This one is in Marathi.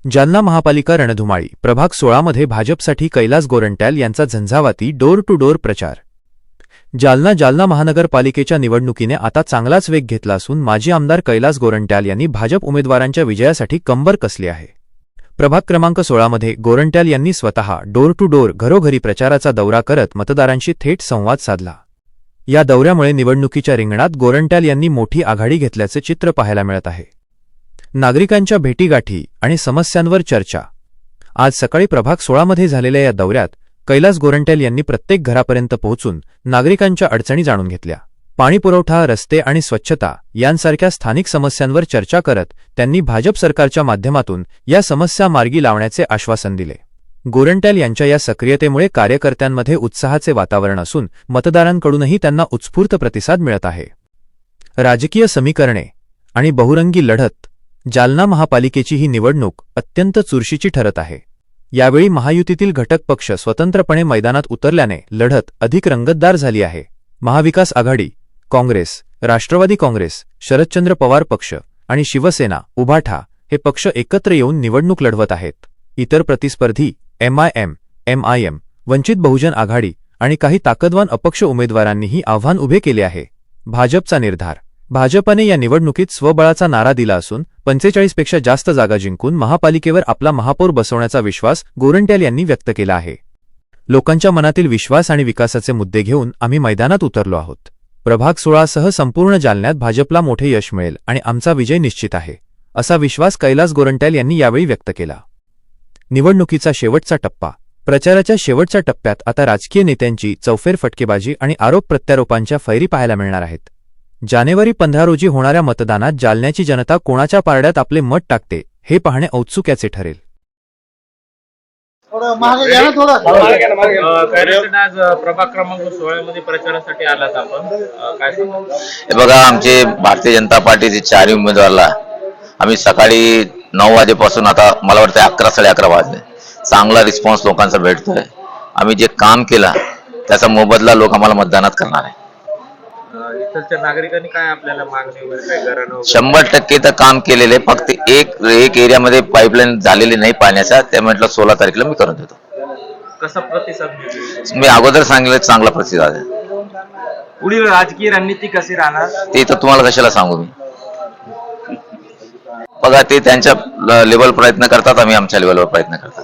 जालना महापालिका रणधुमाळी प्रभाग 16 मध्ये भाजपसाठी कैलास गोरंट्याल यांचा झंझावाती डोर टू डोर प्रचार। जालना महानगरपालिकेच्या निवडणुकीने आता चांगलाच वेग घेतला असून माजी आमदार कैलास गोरंट्याल यांनी भाजप उमेदवारांच्या विजयासाठी कंबर कसली आहे। प्रभाग क्रमांक 16 मध्ये गोरंट्याल यांनी स्वतः डोर टू डोर घरोघरी प्रचाराचा दौरा करत मतदारांशी थेट संवाद साधला। या दौऱ्यामुळे निवडणुकीच्या रिंगणात गोरंट्याल यांनी मोठी आघाडी घेतल्याचे चित्र पाहायला मिळत आहे। नागरिकांच्या भेटीगाठी आणि समस्यांवर चर्चा। आज सकाळी प्रभाग 16 मध्ये झालेल्या या दौऱ्यात कैलास गोरंट्याल यांनी प्रत्येक घरापर्यंत पोहोचून नागरिकांच्या अडचणी जाणून घेतल्या। पाणीपुरवठा, रस्ते आणि स्वच्छता यांसारख्या स्थानिक समस्यांवर चर्चा करत त्यांनी भाजप सरकारच्या माध्यमातून या समस्या मार्गी लावण्याचे आश्वासन दिले। गोरंट्याल यांच्या या सक्रियतेमुळे कार्यकर्त्यांमध्ये उत्साहाचे वातावरण असून मतदारांकडूनही त्यांना उत्स्फूर्त प्रतिसाद मिळत आहे। राजकीय समीकरणे आणि बहुरंगी लढत। जालना महापालिकेची ही निवडणूक अत्यंत चुरशीची ठरत आहे। यावेळी महायुतीतील घटक पक्ष स्वतंत्रपणे मैदानात उतरल्याने लढत अधिक रंगतदार झाली आहे। महाविकास आघाडी, काँग्रेस, राष्ट्रवादी काँग्रेस, शरदचंद्र पवार पक्ष आणि शिवसेना, उभाठा हे पक्ष एकत्र येऊन निवडणूक लढवत आहेत। इतर प्रतिस्पर्धी MIM, वंचित बहुजन आघाडी आणि काही ताकदवान अपक्ष उमेदवारांनीही आव्हान उभे केले आहे। भाजपचा निर्धार। भाजपने या निवडणुकीत स्वबळाचा नारा दिला असून 45 पेक्षा जास्त जागा जिंकून महापालिकेवर आपला महापौर बसवण्याचा विश्वास गोरंट्याल यांनी व्यक्त केला आहे। लोकांच्या मनातील विश्वास आणि विकासाचे मुद्दे घेऊन आम्ही मैदानात उतरलो आहोत। प्रभाग 16 सह संपूर्ण जालन्यात भाजपला मोठे यश मिळेल आणि आमचा विजय निश्चित आहे, असा विश्वास कैलास गोरंट्याल यांनी यावेळी व्यक्त केला। निवडणुकीचा शेवटचा टप्पा। प्रचाराच्या शेवटच्या टप्प्यात आता राजकीय नेत्यांची चौफेर फटकेबाजी आणि आरोप प्रत्यारोपांच्या फैरी पाहायला मिळणार आहेत। जानेवारी 15 रोजी होणाऱ्या मतदानात जालन्याची जनता कोणाच्या पारड्यात आपले मत टाकते हे पाहणे औत्सुक्याचे ठरेल। आज प्रभाग क्रमांक 16 मध्ये प्रचारासाठी आलात आपण, काय सांगाल? हे बघा, आमचे भारतीय जनता पार्टीचे 4 उमेदवाराला आम्ही सकाळी 9 वाजेपासून आता मला वाटतं 11 साडे 11 वाजले चांगला रिस्पॉन्स लोकांचा भेटतोय। आम्ही जे काम केलं त्याचा मोबदला लोक आम्हाला मतदानात करणार आहे। इथलच्या नागरिकांनी काय आपल्याला मागणी वगैरे काय घरानं 100% तर काम केलेले, फक्त एक एरियामध्ये पाईपलाईन झालेली नाही पाण्याचा, ते म्हटलं 16 तारखेला मी करून देतो। कसा प्रतिसाद मिळतो? मी अगोदर सांगितलं चांगला प्रतिसाद आहे। पुढील राजकीय रणनीती कशी राहणार ते तर तुम्हाला कशाला सांगू मी। बघा, ते त्यांच्या लेवल प्रयत्न करतात, आम्ही आमच्या लेवलवर प्रयत्न करतात।